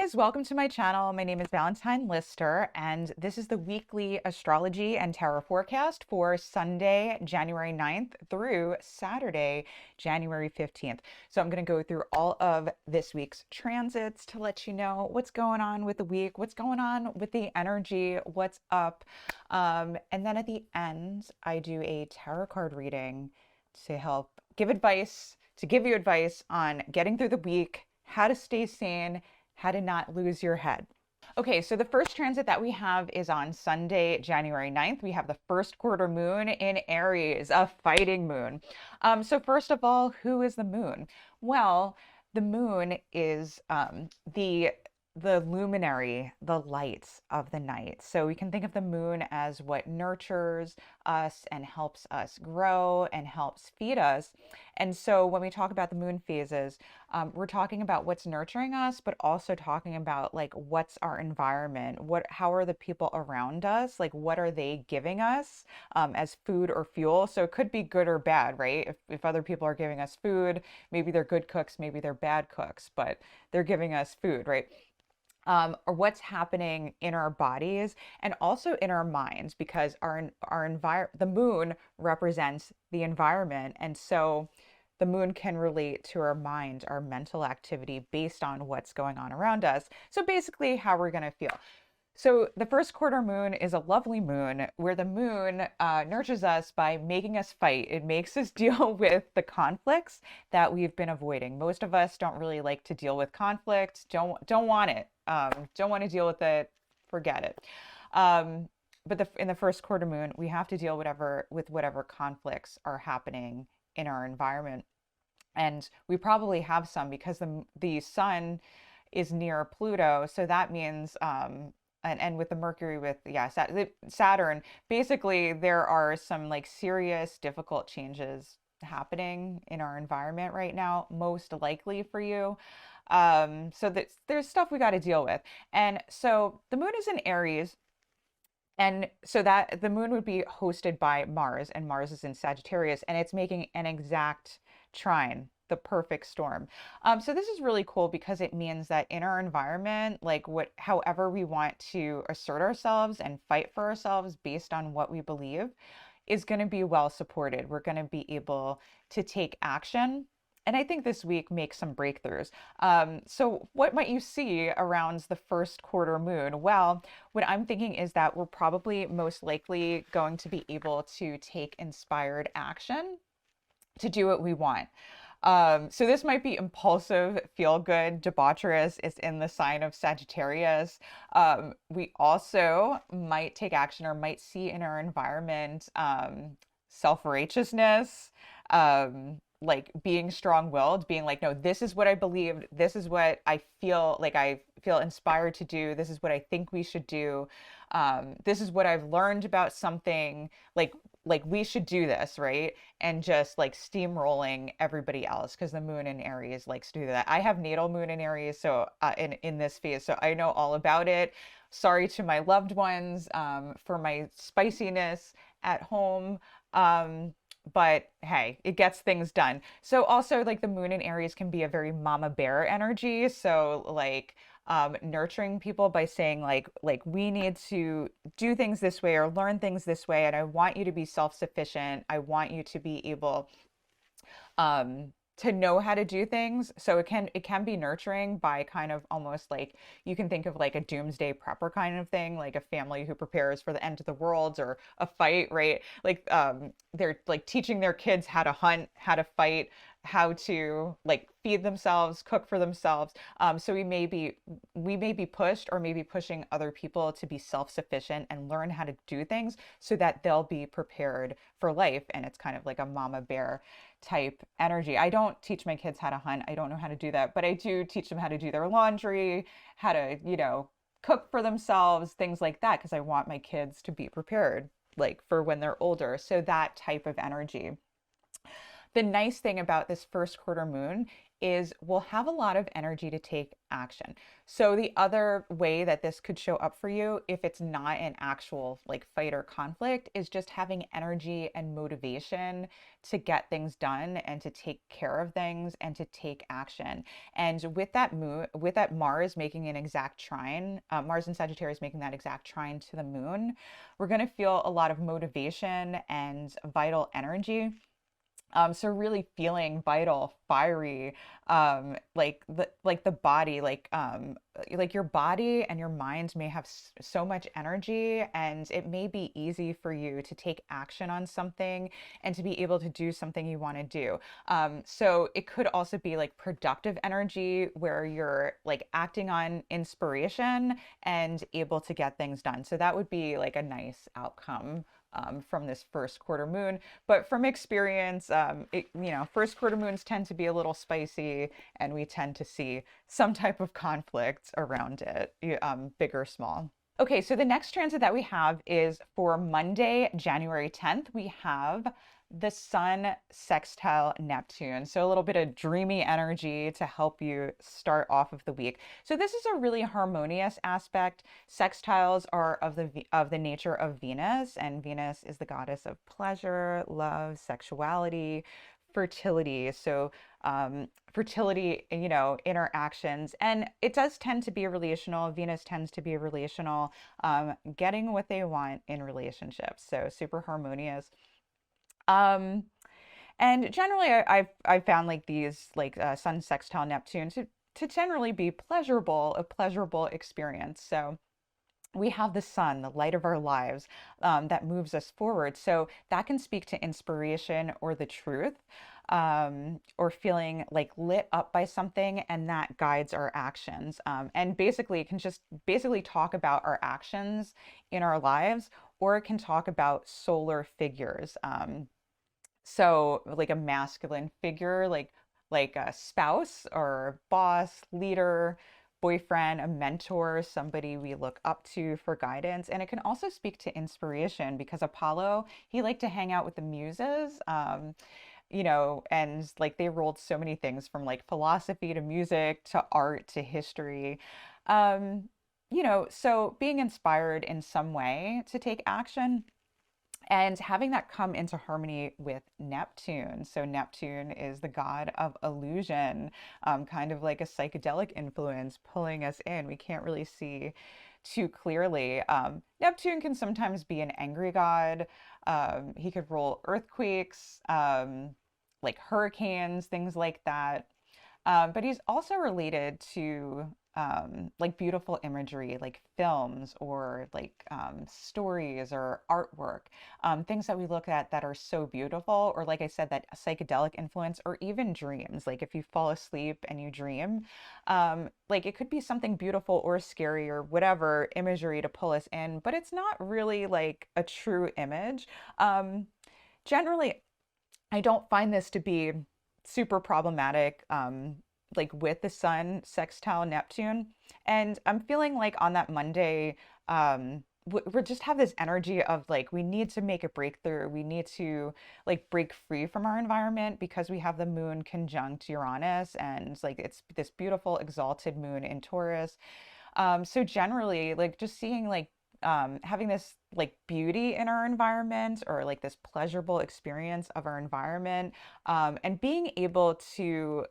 guys, welcome to my channel. My name is Valentine Lister, and this is the weekly astrology and tarot forecast for Sunday, January 9th through Saturday, January 15th. So I'm going to go through all of this week's transits to let you know what's going on with the week, what's going on with the energy, what's up. And then at the end, I do a tarot card reading to help give advice, to give you advice on getting through the week, how to stay sane, how to not lose your head. Okay, so the first transit that we have is on Sunday, January 9th. We have the first quarter moon in Aries, a fighting moon. So first of all, who is the moon? Well, the moon is the luminary, the lights of the night. So we can think of the moon as what nurtures us and helps us grow and helps feed us. And so when we talk about the moon phases, we're talking about what's nurturing us, but also talking about like what's our environment, how are the people around us, like what are they giving us as food or fuel. So it could be good or bad, right? If other people are giving us food, maybe they're good cooks, maybe they're bad cooks, but they're giving us food, right? Or what's happening in our bodies and also in our minds, because the moon represents the environment, and so the moon can relate to our mind, our mental activity based on what's going on around us. So basically, how we're going to feel. So the first quarter moon is a lovely moon where the moon nurtures us by making us fight. It makes us deal with the conflicts that we've been avoiding. Most of us don't really like to deal with conflict, don't want it, don't want to deal with it, forget it. But in the first quarter moon, we have to deal with whatever conflicts are happening in our environment. And we probably have some because the sun is near Pluto. So that means and with the Mercury with Saturn, basically there are some like serious difficult changes happening in our environment right now, most likely for you. So there's stuff we got to deal with. And so the moon is in Aries, and so that the moon would be hosted by Mars, and Mars is in Sagittarius, and it's making an exact trine, the perfect storm. So this is really cool because it means that in our environment, like however we want to assert ourselves and fight for ourselves based on what we believe is going to be well supported. We're going to be able to take action. And I think this week makes some breakthroughs. So what might you see around the first quarter moon? Well, what I'm thinking is that we're probably most likely going to be able to take inspired action to do what we want. So this might be impulsive, feel good, debaucherous. It's in the sign of Sagittarius. We also might take action or might see in our environment self-righteousness, like being strong-willed, being like, no, this is what I believed. This is what I feel inspired to do. This is what I think we should do. This is what I've learned about something, like we should do this, right? And just like steamrolling everybody else, because the moon in Aries likes to do that. I have natal moon in Aries, so in this phase, so I know all about it. Sorry to my loved ones for my spiciness at home. But hey, it gets things done. So also like the moon in Aries can be a very mama bear energy. So like nurturing people by saying like we need to do things this way or learn things this way, and I want you to be self-sufficient. I want you to be able to know how to do things. So it can be nurturing by kind of almost like, you can think of like a doomsday prepper kind of thing, like a family who prepares for the end of the world or a fight, right? Like they're like teaching their kids how to hunt, how to fight, how to like feed themselves, cook for themselves. So we may be pushed or maybe pushing other people to be self-sufficient and learn how to do things so that they'll be prepared for life. And it's kind of like a mama bear type energy. I don't teach my kids how to hunt. I don't know how to do that, but I do teach them how to do their laundry, how to, cook for themselves, things like that, because I want my kids to be prepared like for when they're older. So that type of energy. The nice thing about this first quarter moon is we'll have a lot of energy to take action. So the other way that this could show up for you, if it's not an actual like fight or conflict, is just having energy and motivation to get things done and to take care of things and to take action. And with that moon, with that Mars making an exact trine, Mars and Sagittarius making that exact trine to the moon, we're going to feel a lot of motivation and vital energy. So really feeling vital, fiery, like the body, like your body and your mind may have so much energy, and it may be easy for you to take action on something and to be able to do something you want to do. So it could also be like productive energy where you're like acting on inspiration and able to get things done. So that would be like a nice outcome from this first quarter moon. But from experience, first quarter moons tend to be a little spicy, and we tend to see some type of conflict around it, big or small. Okay, so the next transit that we have is for Monday, January 10th. We have the Sun sextile Neptune. So a little bit of dreamy energy to help you start off of the week. So this is a really harmonious aspect. Sextiles are of the nature of Venus, and Venus is the goddess of pleasure, love, sexuality, fertility. So fertility, interactions, and it does tend to be relational. Venus tends to be relational, getting what they want in relationships. So super harmonious. Um, and generally, I've found like these Sun sextile Neptune to generally be a pleasurable experience. So we have the sun, the light of our lives, that moves us forward. So that can speak to inspiration or the truth, or feeling like lit up by something, and that guides our actions. And basically, it can just basically talk about our actions in our lives, or it can talk about solar figures. So like a masculine figure, like a spouse or boss, leader, boyfriend, a mentor, somebody we look up to for guidance. And it can also speak to inspiration because Apollo, he liked to hang out with the muses. And like they rolled so many things from like philosophy to music to art to history. So being inspired in some way to take action and having that come into harmony with Neptune. So Neptune is the god of illusion, kind of like a psychedelic influence pulling us in. We can't really see too clearly. Neptune can sometimes be an angry god. He could rule earthquakes, like hurricanes, things like that. But he's also related to like beautiful imagery, like films or like stories or artwork, things that we look at that are so beautiful, or like I said, that psychedelic influence, or even dreams. Like if you fall asleep and you dream, like it could be something beautiful or scary or whatever imagery to pull us in, but it's not really like a true image. Generally, I don't find this to be super problematic, like with the Sun sextile Neptune. And I'm feeling like on that Monday, we just have this energy of like we need to make a breakthrough. We need to like break free from our environment because we have the moon conjunct Uranus, and like it's this beautiful exalted moon in Taurus. So generally, like just seeing like having this like beauty in our environment, or like this pleasurable experience of our environment, and being able to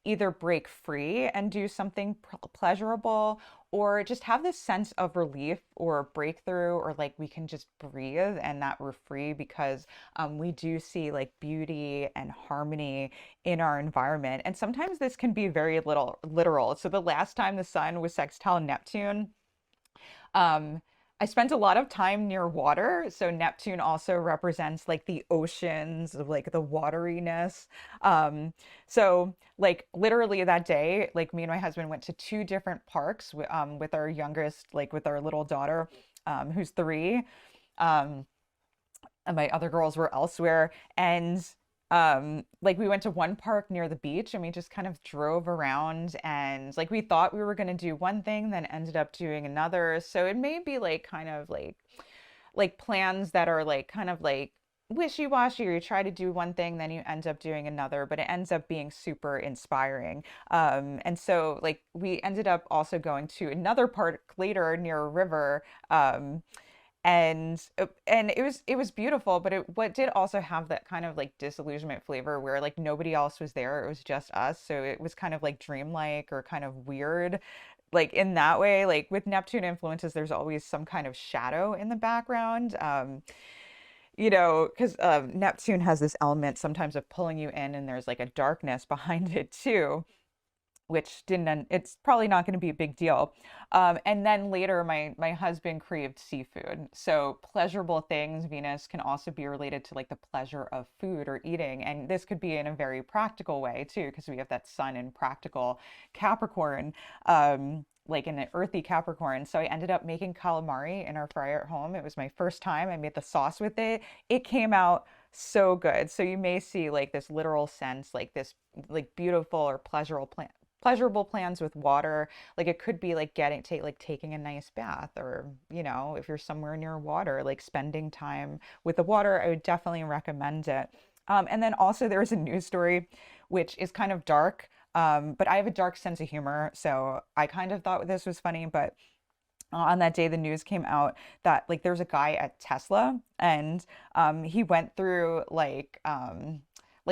either break free and do something pleasurable, or just have this sense of relief or breakthrough, or like we can just breathe and that we're free because we do see like beauty and harmony in our environment. And sometimes this can be very little literal. So the last time the sun was sextile Neptune, um, I spent a lot of time near water. So Neptune also represents like the oceans, like the wateriness. So like literally that day, like me and my husband went to two different parks with our youngest, like with our little daughter, who's 3. Um, and my other girls were elsewhere. And like we went to one park near the beach, and we just kind of drove around, and like we thought we were going to do one thing, then ended up doing another. So it may be like kind of like plans that are like kind of like wishy-washy, or you try to do one thing, then you end up doing another, but it ends up being super inspiring. And so like we ended up also going to another park later near a river. And it was beautiful, but it what did also have that kind of like disillusionment flavor where like nobody else was there, it was just us, so it was kind of like dreamlike or kind of weird, like in that way. Like with Neptune influences, there's always some kind of shadow in the background. Because Neptune has this element sometimes of pulling you in, and there's like a darkness behind it too, which didn't, it's probably not going to be a big deal. And then later, my husband craved seafood. So pleasurable things, Venus can also be related to like the pleasure of food or eating. And this could be in a very practical way too, because we have that sun in practical Capricorn. Like in an earthy Capricorn. So I ended up making calamari in our fryer at home. It was my first time. I made the sauce with it. It came out so good. So you may see like this literal sense, like this like beautiful or pleasurable plans with water. Like it could be like taking a nice bath, or if you're somewhere near water, like spending time with the water. I would definitely recommend it. And then also there's a news story which is kind of dark, but I have a dark sense of humor, so I kind of thought this was funny. But on that day, the news came out that like there's a guy at Tesla, and he went through like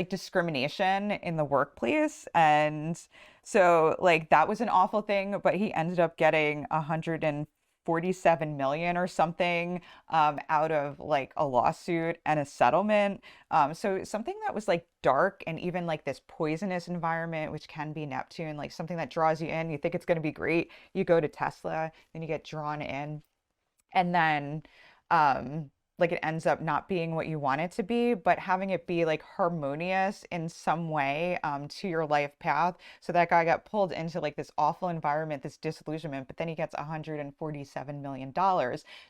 discrimination in the workplace. And so like that was an awful thing, but he ended up getting 147 million or something out of like a lawsuit and a settlement. So something that was like dark, and even like this poisonous environment, which can be Neptune, like something that draws you in, you think it's going to be great, you go to Tesla, then you get drawn in, and then like it ends up not being what you want it to be, but having it be like harmonious in some way to your life path. So that guy got pulled into like this awful environment, this disillusionment, but then he gets $147 million.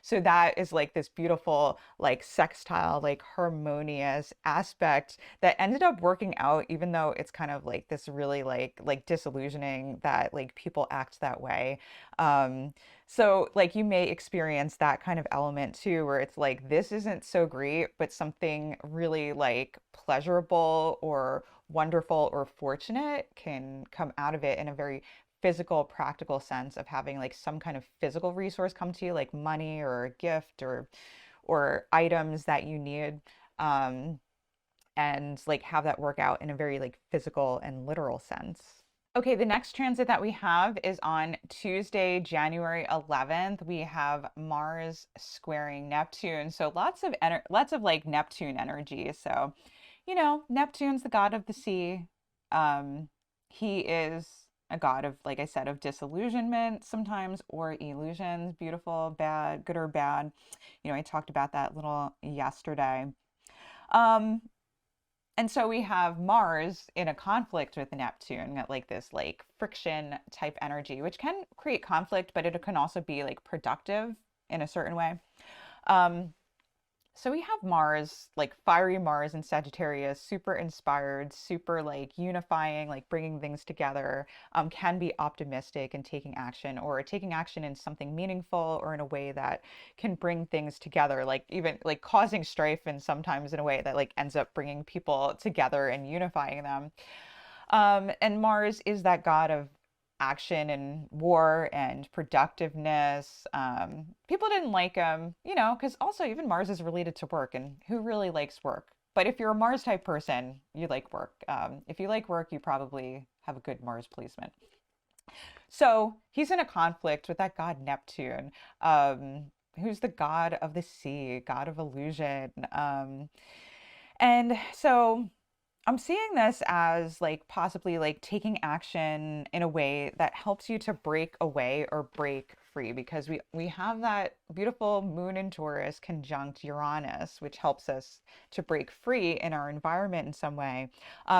So that is like this beautiful, like sextile, like harmonious aspect that ended up working out, even though it's kind of like this really like disillusioning that like people act that way. So, like, you may experience that kind of element too, where it's like, this isn't so great, but something really like pleasurable or wonderful or fortunate can come out of it in a very physical, practical sense of having like some kind of physical resource come to you, like money or a gift or items that you need. Um, and like have that work out in a very like physical and literal sense. Okay, the next transit that we have is on Tuesday, January 11th. We have Mars squaring Neptune. So lots of like Neptune energy. So, Neptune's the god of the sea. He is a god of, like I said, of disillusionment sometimes, or illusions, beautiful, bad, good or bad. I talked about that a little yesterday. Um, and so we have Mars in a conflict with Neptune, like this like friction type energy, which can create conflict, but it can also be like productive in a certain way. Um, so we have Mars, like fiery Mars in Sagittarius, super inspired, super like unifying, like bringing things together, can be optimistic and taking action in something meaningful or in a way that can bring things together, like even like causing strife and sometimes in a way that like ends up bringing people together and unifying them. And Mars is that god of action and war and productiveness. People didn't like him, because also even Mars is related to work, and who really likes work? But if you're a Mars type person, you like work. If you like work, you probably have a good Mars placement. So he's in a conflict with that god Neptune, who's the god of the sea, god of illusion. And so I'm seeing this as like possibly like taking action in a way that helps you to break away or break free, because we have that beautiful moon in Taurus conjunct Uranus, which helps us to break free in our environment in some way.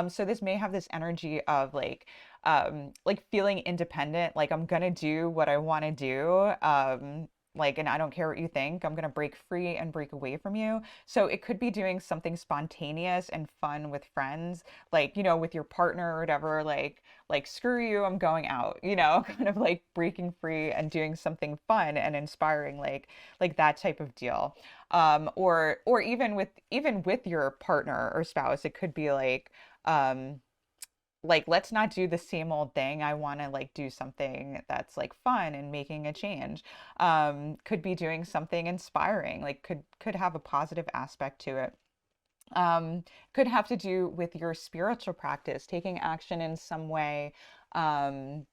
So this may have this energy of like feeling independent, like I'm gonna do what I want to do. like, and I don't care what you think, I'm gonna break free and break away from you. So it could be doing something spontaneous and fun with friends, like, with your partner or whatever, like screw you, I'm going out, kind of like breaking free and doing something fun and inspiring, like that type of deal. Or even with your partner or spouse, it could be um like let's not do the same old thing. I want to like do something that's like fun and making a change. Could be doing something inspiring, like could have a positive aspect to it. Could have to do with your spiritual practice, taking action in some way, um,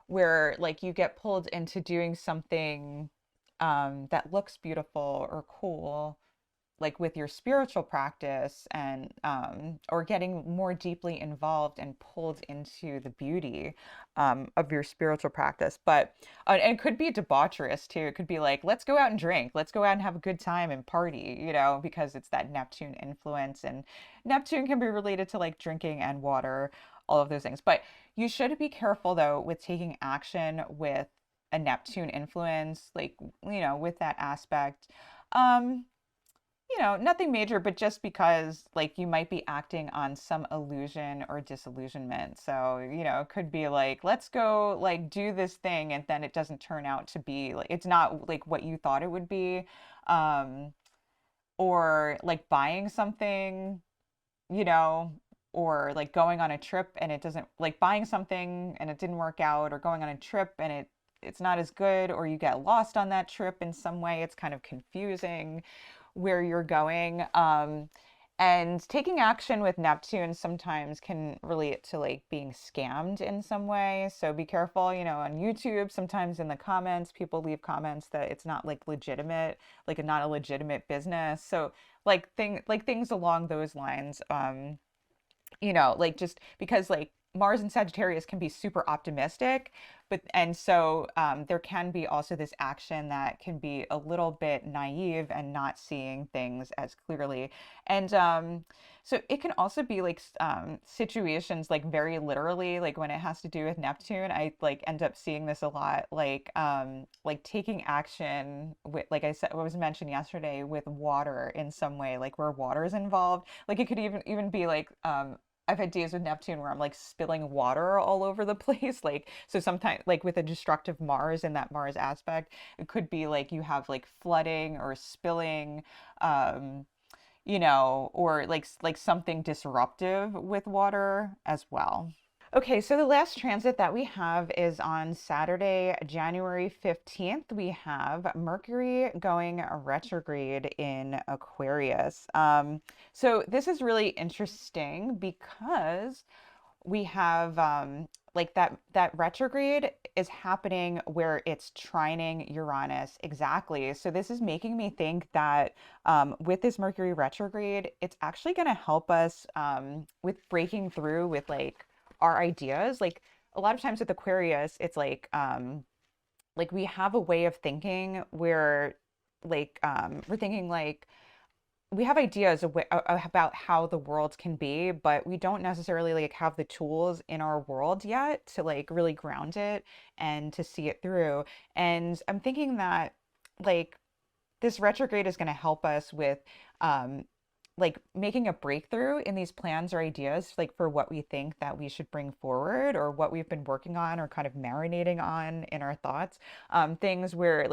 where like you get pulled into doing something that looks beautiful or cool, like with your spiritual practice, and or getting more deeply involved and pulled into the beauty of your spiritual practice. But and it could be debaucherous too. It could be like, let's go out and drink, let's go out and have a good time and party, because it's that Neptune influence, and Neptune can be related to like drinking and water, all of those things. But you should be careful though with taking action with a Neptune influence, like, with that aspect. Um, Nothing major, but just because like you might be acting on some illusion or disillusionment. So, it could be like, let's go like do this thing, and then it doesn't turn out to be like, it's not like what you thought it would be. Um, or like buying something, you know, or like going on a trip and it doesn't, like buying something and it didn't work out, or going on a trip and it's not as good, or you get lost on that trip in some way. It's kind of confusing where you're going. And taking action with Neptune sometimes can relate to like being scammed in some way. So be careful, on YouTube, sometimes in the comments, people leave comments that it's not like legitimate, like not a legitimate business. So like things along those lines. Like just because like Mars and Sagittarius can be super optimistic, but and so there can be also this action that can be a little bit naive and not seeing things as clearly. And so it can also be like situations like very literally, like when it has to do with Neptune, I like end up seeing this a lot, like taking action with, like I said, what was mentioned yesterday, with water in some way, like where water is involved. Like it could even be like I've had days with Neptune where I'm like spilling water all over the place. Like, so sometimes, like with a destructive Mars and that Mars aspect, it could be like you have like flooding or spilling, um, or like something disruptive with water as well. Okay, so the last transit that we have is on Saturday, January 15th. We have Mercury going retrograde in Aquarius. So this is really interesting because we have like that retrograde is happening where it's trining Uranus exactly. So this is making me think that with this Mercury retrograde, it's actually going to help us with breaking through with like our ideas. Like a lot of times with Aquarius, it's like we have a way of thinking where we're thinking like we have ideas about how the world can be, but we don't necessarily like have the tools in our world yet to like really ground it and to see it through. And I'm thinking that like this retrograde is going to help us with um, like making a breakthrough in these plans or ideas, like for what we think that we should bring forward, or what we've been working on or kind of marinating on in our thoughts. Things where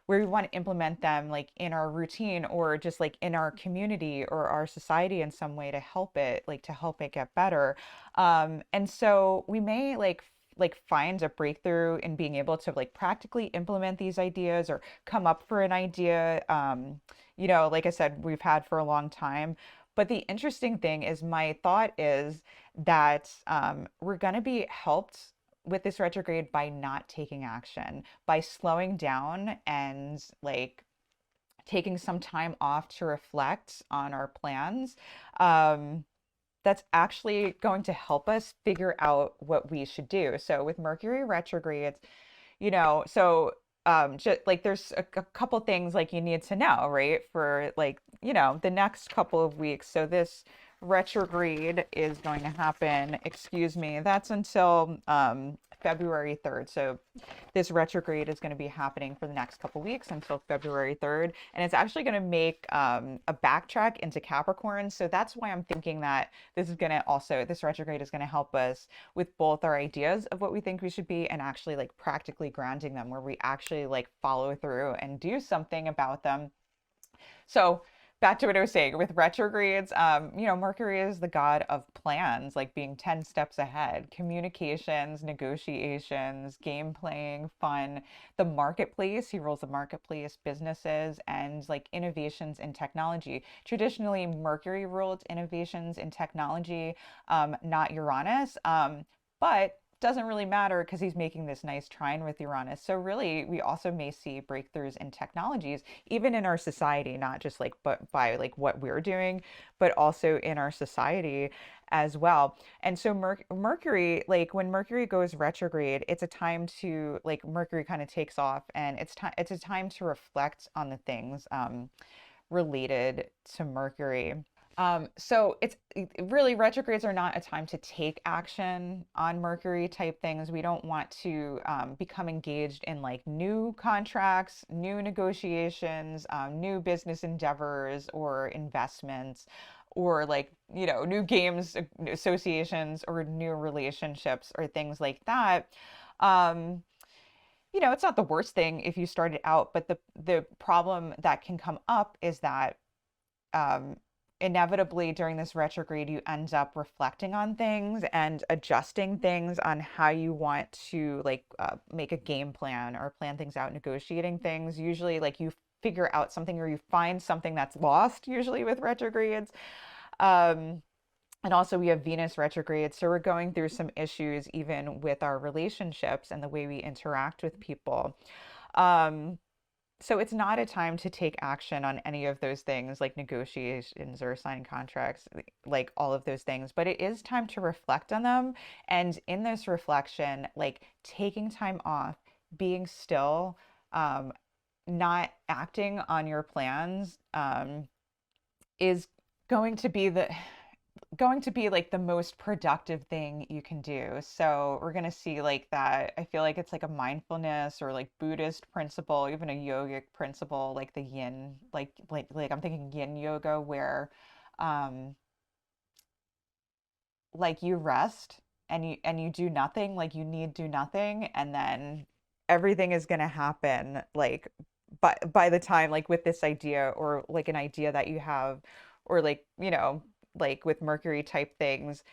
we want to implement them like in our routine, or just like in our community or our society in some way to help it get better. And so we may like find a breakthrough in being able to like practically implement these ideas, or come up for an idea, like I said, we've had for a long time. But the interesting thing is, my thought is that we're going to be helped with this retrograde by not taking action, by slowing down and like taking some time off to reflect on our plans. Um, that's actually going to help us figure out what we should do. So with Mercury retrogrades, so just like there's a couple things like you need to know, right? For like, the next couple of weeks. So this retrograde is going to happen, excuse me, that's until February 3rd. So this retrograde is going to be happening for the next couple weeks until February 3rd. And it's actually going to make a backtrack into Capricorn. So that's why I'm thinking that this is going to also, this retrograde is going to help us with both our ideas of what we think we should be and actually like practically grounding them, where we actually like follow through and do something about them. So back to what I was saying with retrogrades, Mercury is the god of plans, like being 10 steps ahead, communications, negotiations, game playing, fun, the marketplace. He rules the marketplace, businesses, and like innovations in technology. Traditionally, Mercury ruled innovations in technology, not Uranus. But doesn't really matter because he's making this nice trine with Uranus. So really, we also may see breakthroughs in technologies, even in our society, not just like but by like what we're doing, but also in our society as well. And so Mercury, like when Mercury goes retrograde, it's a time to like Mercury kind of takes off, and it's a time to reflect on the things related to Mercury. So it's really, retrogrades are not a time to take action on Mercury type things. We don't want to become engaged in like new contracts, new negotiations, new business endeavors or investments, or like, new games associations or new relationships or things like that. Um, it's not the worst thing if you started out, but the problem that can come up is that um, inevitably during this retrograde, you end up reflecting on things and adjusting things on how you want to like make a game plan or plan things out, negotiating things. Usually, like you figure out something or you find something that's lost, usually with retrogrades. Um, and also, we have Venus retrograde. So we're going through some issues even with our relationships and the way we interact with people. Um, so it's not a time to take action on any of those things like negotiations or signing contracts, like all of those things, but it is time to reflect on them. And in this reflection, like taking time off, being still, um, not acting on your plans, is going to be like the most productive thing you can do. So we're going to see like that. I feel like it's like a mindfulness or like Buddhist principle, even a yogic principle, like the yin, like I'm thinking yin yoga, where um like you rest and you do nothing, like you need do nothing, and then everything is going to happen like by the time, like with this idea or like an idea that you have, or like like with Mercury type things,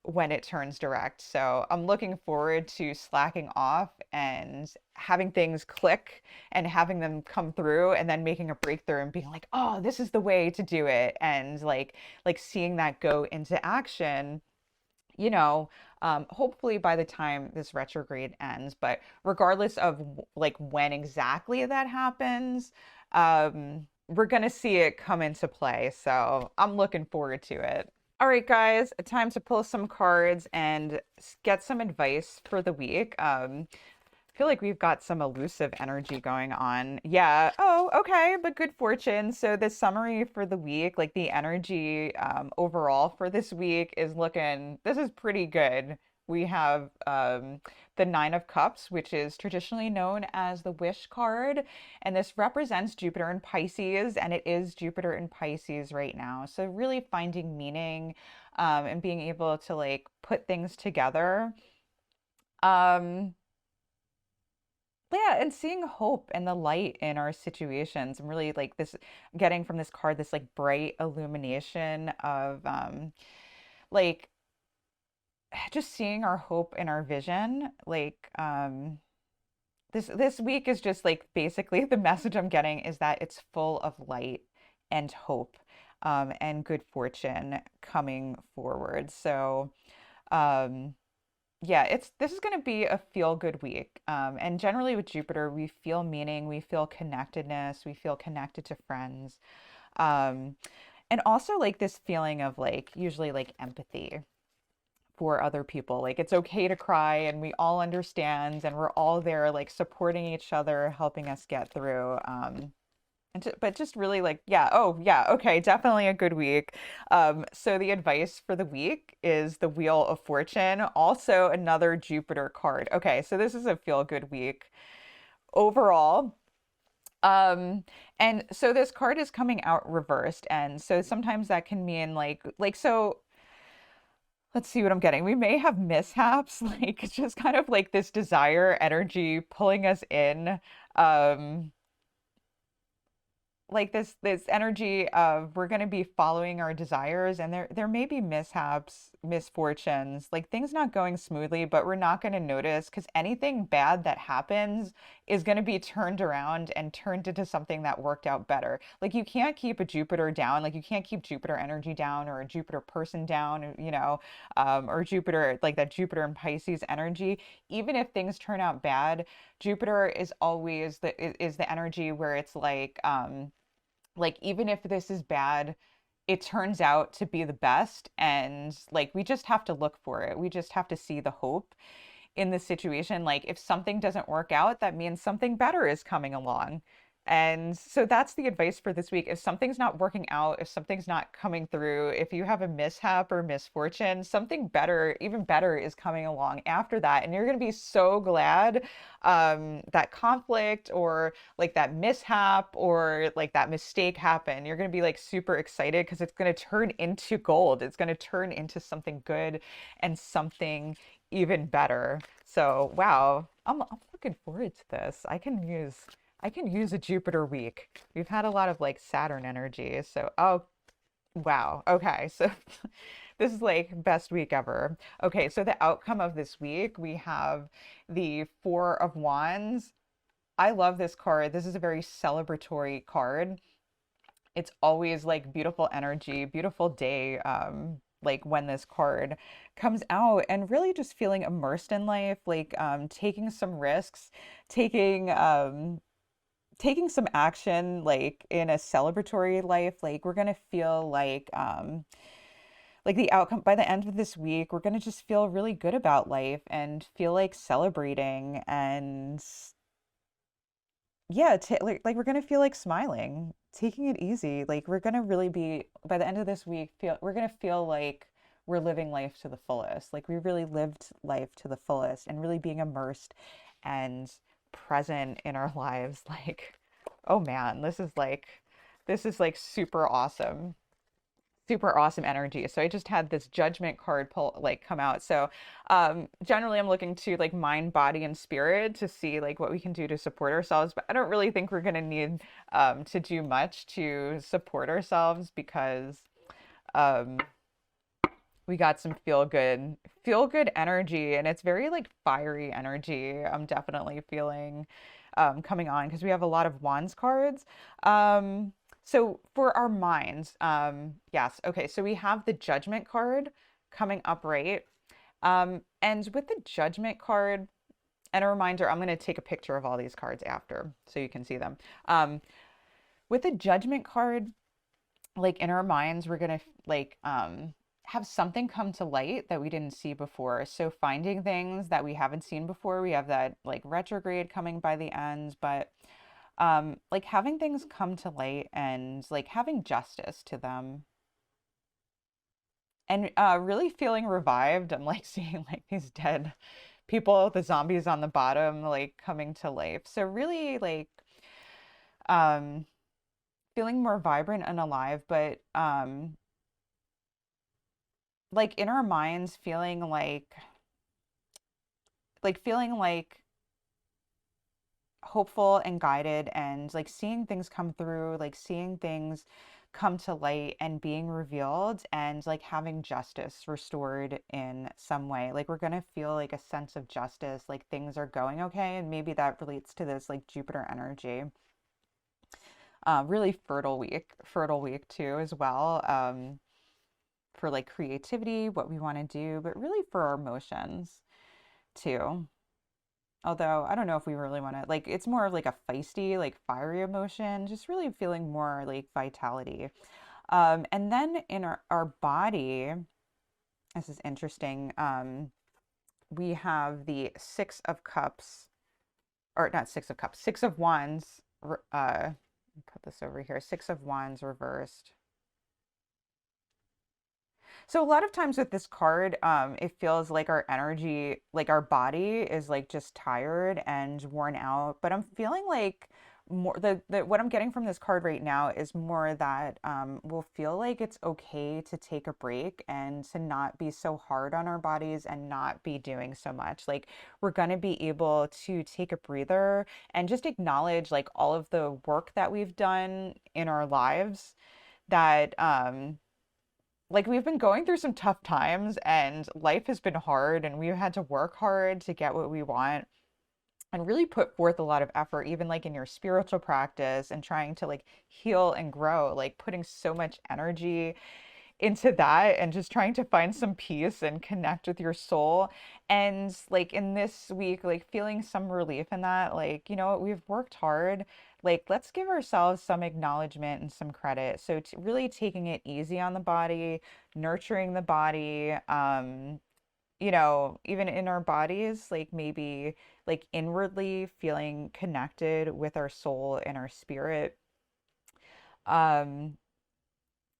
when it turns direct. So I'm looking forward to slacking off and having things click and having them come through and then making a breakthrough and being like, oh, this is the way to do it, and like seeing that go into action, you know, hopefully by the time this retrograde ends. But regardless of like when exactly that happens, we're gonna see it come into play. So I'm looking forward to it. All right, guys, time to pull some cards and get some advice for the week. I feel like we've got some elusive energy going on. Yeah. Oh, okay. But good fortune. So the summary for the week, like the energy overall for this week is looking, this is pretty good. We have the Nine of Cups, which is traditionally known as the Wish card. And this represents Jupiter in Pisces, and it is Jupiter in Pisces right now. So really finding meaning and being able to like put things together. Um, yeah, and seeing hope and the light in our situations. I'm really like this, getting from this card this like bright illumination of like just seeing our hope and our vision. Like this week is just like basically the message I'm getting is that it's full of light and hope and good fortune coming forward. So um yeah, this is going to be a feel good week. And generally with Jupiter, we feel meaning, we feel connectedness, we feel connected to friends. Um, and also like this feeling of like usually like empathy for other people. Like it's okay to cry and we all understand and we're all there like supporting each other, helping us get through. But just really like, yeah, oh yeah, okay, definitely a good week. So the advice for the week is the Wheel of Fortune, also another Jupiter card. Okay, so this is a feel good week overall. Um, and so this card is coming out reversed, and so sometimes that can mean so let's see what I'm getting. We may have mishaps, like it's just kind of like this desire energy pulling us in. Um, like this energy of we're going to be following our desires, and there may be mishaps, misfortunes, like things not going smoothly, but we're not going to notice because anything bad that happens is going to be turned around and turned into something that worked out better. Like you can't keep a Jupiter down, like you can't keep Jupiter energy down or a Jupiter person down, or Jupiter, like that Jupiter and Pisces energy. Even if things turn out bad, Jupiter is always the energy where it's like even if this is bad, it turns out to be the best, and like we just have to look for it. We just have to see the hope in the situation. Like if something doesn't work out, that means something better is coming along. And so that's the advice for this week. If something's not working out, if something's not coming through, if you have a mishap or misfortune, something better, even better, is coming along after that. And you're going to be so glad that conflict or like that mishap or like that mistake happened. You're going to be like super excited because it's going to turn into gold. It's going to turn into something good and something even better. So, wow, I'm looking forward to this. I can use a Jupiter week. We've had a lot of like Saturn energy. So, oh, wow. Okay. So this is like best week ever. Okay, so the outcome of this week, we have the Four of Wands. I love this card. This is a very celebratory card. It's always like beautiful energy, beautiful day, like when this card comes out, and really just feeling immersed in life, like taking some risks, taking taking some action like in a celebratory life. Like we're gonna feel like the outcome by the end of this week, we're gonna just feel really good about life and feel like celebrating and yeah, like we're gonna feel like smiling, taking it easy. Like we're gonna really be by the end of this week, we're gonna feel like we're living life to the fullest. Like we really lived life to the fullest and really being immersed and present in our lives. Like, oh man, this is like super awesome energy. So I just had this judgment card pull like come out. So generally I'm looking to like mind, body, and spirit to see like what we can do to support ourselves. But I don't really think we're gonna need to do much to support ourselves because um we got some feel good energy, and it's very like fiery energy. I'm definitely feeling coming on because we have a lot of wands cards. So for our minds, yes, okay, so we have the judgment card coming up, right? And with the judgment card, and a reminder, I'm going to take a picture of all these cards after so you can see them. With the judgment card, like in our minds, we're gonna have something come to light that we didn't see before. So finding things that we haven't seen before. We have that like retrograde coming by the end, but like having things come to light and like having justice to them and really feeling revived. I'm like seeing like these dead people, the zombies on the bottom, like coming to life. So really like um feeling more vibrant and alive, but like in our minds feeling like hopeful and guided and like seeing things come through, like seeing things come to light and being revealed and like having justice restored in some way. Like we're going to feel like a sense of justice, like things are going okay, and maybe that relates to this like Jupiter energy. Really fertile week too as well. For like creativity, what we want to do, but really for our emotions too. Although I don't know if we really want to, like, it's more of like a feisty, like fiery emotion, just really feeling more like vitality. And then in our body, this is interesting. We have the Six of Cups, or not Six of Cups, Six of Wands, uh, Put this over here. Six of Wands reversed. So a lot of times with this card, it feels like our energy, like our body is like just tired and worn out. But I'm feeling like more the what I'm getting from this card right now is more that we'll feel like it's okay to take a break and to not be so hard on our bodies and not be doing so much. Like we're gonna be able to take a breather and just acknowledge like all of the work that we've done in our lives that like we've been going through some tough times and life has been hard and we've had to work hard to get what we want and really put forth a lot of effort, even like in your spiritual practice and trying to like heal and grow, like putting so much energy into that and just trying to find some peace and connect with your soul. And like in this week, like feeling some relief in that, like, you know what, we've worked hard. Like, let's give ourselves some acknowledgement and some credit. So, really taking it easy on the body, nurturing the body, even in our bodies, like maybe like inwardly feeling connected with our soul and our spirit. Um,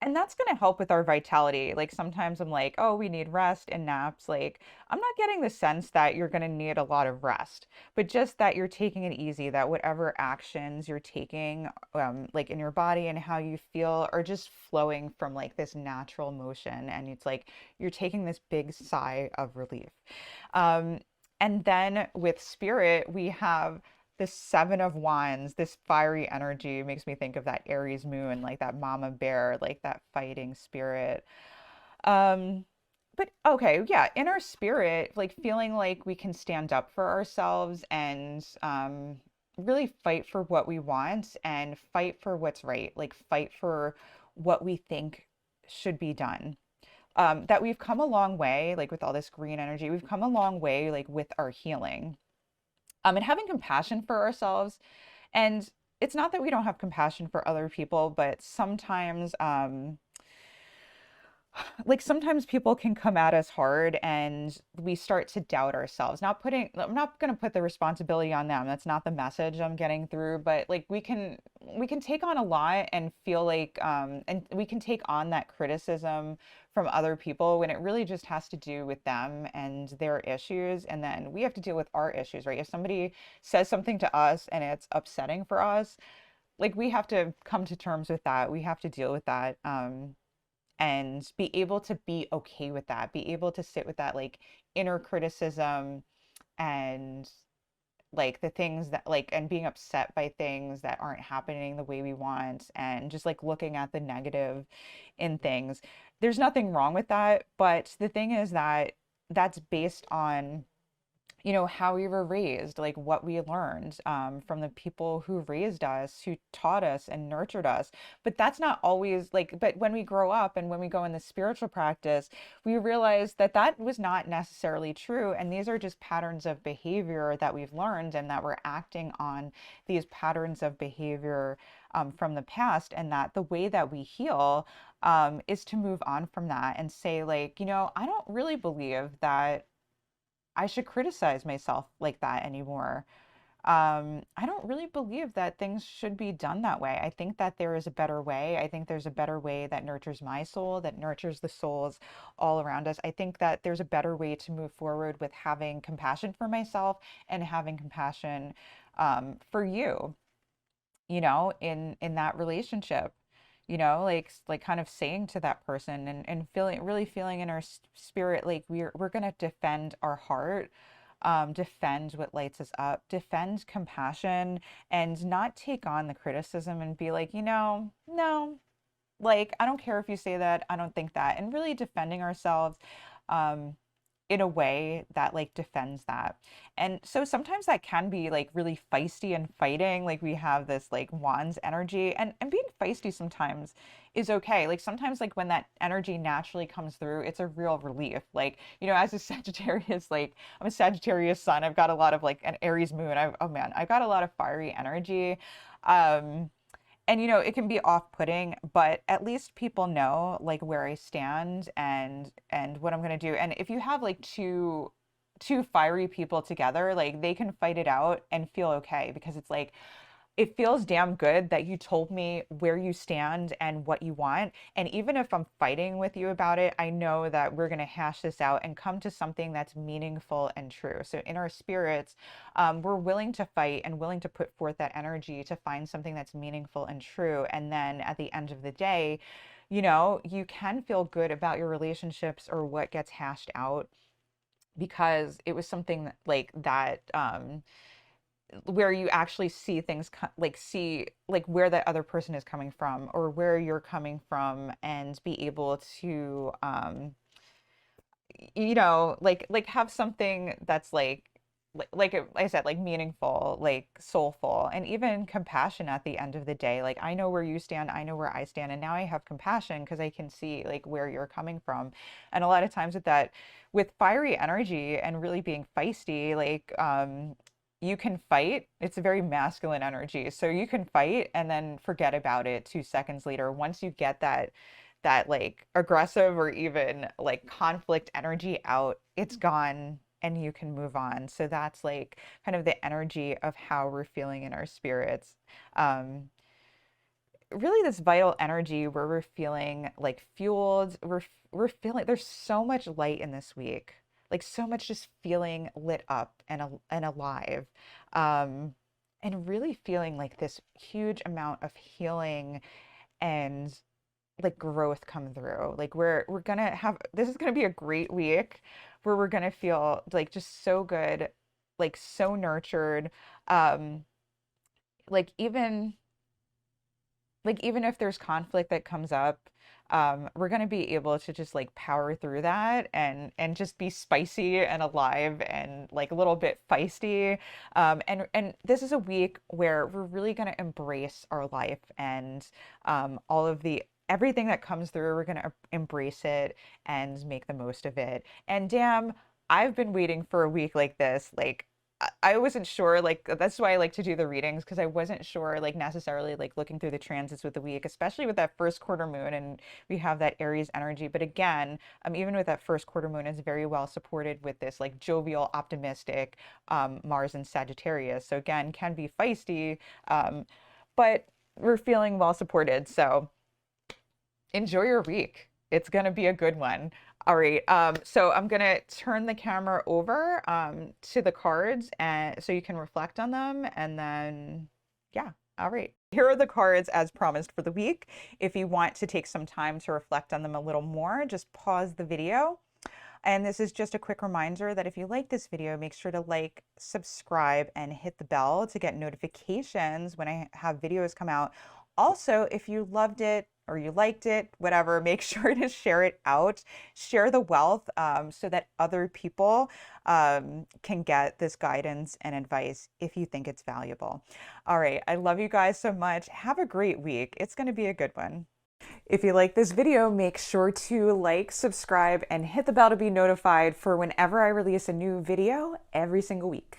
and that's going to help with our vitality. Like sometimes I'm like, oh, we need rest and naps. Like, I'm not getting the sense that you're going to need a lot of rest, but just that you're taking it easy, that whatever actions you're taking, like in your body and how you feel are just flowing from like this natural motion. And it's like you're taking this big sigh of relief. Um, and then with spirit, we have the Seven of Wands, this fiery energy makes me think of that Aries moon, like that mama bear, like that fighting spirit. Um, but okay, yeah, inner spirit, like feeling like we can stand up for ourselves and really fight for what we want and fight for what's right, like fight for what we think should be done. That we've come a long way, like with all this green energy, we've come a long way, like with our healing, and having compassion for ourselves. And it's not that we don't have compassion for other people, but sometimes, like sometimes people can come at us hard and we start to doubt ourselves. I'm not going to put the responsibility on them. That's not the message I'm getting through, but like we can take on a lot and feel like, and we can take on that criticism from other people when it really just has to do with them and their issues. And then we have to deal with our issues, right? If somebody says something to us and it's upsetting for us, like we have to come to terms with that. We have to deal with that. And be able to be okay with that, be able to sit with that like inner criticism and like the things that like and being upset by things that aren't happening the way we want and just like looking at the negative in things. There's nothing wrong with that, but the thing is that that's based on how we were raised, like what we learned from the people who raised us, who taught us and nurtured us. But that's not always like, but when we grow up and when we go in the spiritual practice, we realize that that was not necessarily true. And these are just patterns of behavior that we've learned and that we're acting on these patterns of behavior from the past. And that the way that we heal is to move on from that and say, like, I don't really believe that I should criticize myself like that anymore. I don't really believe that things should be done that way. I think that there is a better way. I think there's a better way that nurtures my soul, that nurtures the souls all around us. I think that there's a better way to move forward with having compassion for myself and having compassion for you, in that relationship, like kind of saying to that person and feeling really feeling in our spirit like we're going to defend our heart, defend what lights us up, defend compassion, and not take on the criticism and be like, no, like I don't care if you say that, I don't think that, and really defending ourselves um in a way that like defends that. And so sometimes that can be like really feisty and fighting. Like we have this like wands energy, and being feisty sometimes is okay. Like sometimes like when that energy naturally comes through, it's a real relief. Like, as a Sagittarius, like I'm a Sagittarius sun, I've got a lot of like an Aries moon. Oh man, I've got a lot of fiery energy. And it can be off-putting, but at least people know like where I stand and what I'm going to do. And if you have like two fiery people together, like they can fight it out and feel okay because it's like it feels damn good that you told me where you stand and what you want. And even if I'm fighting with you about it, I know that we're going to hash this out and come to something that's meaningful and true. So in our spirits, we're willing to fight and willing to put forth that energy to find something that's meaningful and true. And then at the end of the day, you can feel good about your relationships or what gets hashed out because it was something like that, where you actually see things like see like where that other person is coming from or where you're coming from, and be able to like have something that's like I said, like meaningful, like soulful, and even compassion at the end of the day. Like, I know where you stand, I know where I stand, and now I have compassion because I can see like where you're coming from. And a lot of times with fiery energy and really being feisty, like you can fight. It's a very masculine energy. So you can fight and then forget about it 2 seconds later. Once you get that like aggressive or even like conflict energy out, it's gone and you can move on. So that's like kind of the energy of how we're feeling in our spirits. Um, Really this vital energy where we're feeling like fueled. We're feeling there's so much light in this week. Like so much just feeling lit up and alive. Um, and really feeling like this huge amount of healing and like growth come through. Like we're gonna have this is gonna be a great week where we're gonna feel like just so good, like so nurtured. Um, like even if there's conflict that comes up, we're gonna be able to just like power through that and just be spicy and alive and like a little bit feisty. And this is a week where we're really gonna embrace our life and all of the everything that comes through. We're gonna embrace it and make the most of it. And damn, I've been waiting for a week like this. Like I wasn't sure, like that's why I like to do the readings, because I wasn't sure like necessarily like looking through the transits with the week, especially with that first quarter moon, and we have that Aries energy. But again, even with that first quarter moon, it's very well supported with this like jovial, optimistic Mars and Sagittarius. So again, can be feisty, but we're feeling well supported. So enjoy your week. It's gonna be a good one. All right. So I'm gonna turn the camera over to the cards and so you can reflect on them, and then yeah. All right. Here are the cards as promised for the week. If you want to take some time to reflect on them a little more, just pause the video. And this is just a quick reminder that if you like this video, make sure to like, subscribe, and hit the bell to get notifications when I have videos come out. Also, if you loved it or you liked it, whatever, make sure to share it out. Share the wealth so that other people can get this guidance and advice if you think it's valuable. All right, I love you guys so much. Have a great week. It's going to be a good one. If you like this video, make sure to like, subscribe, and hit the bell to be notified for whenever I release a new video every single week.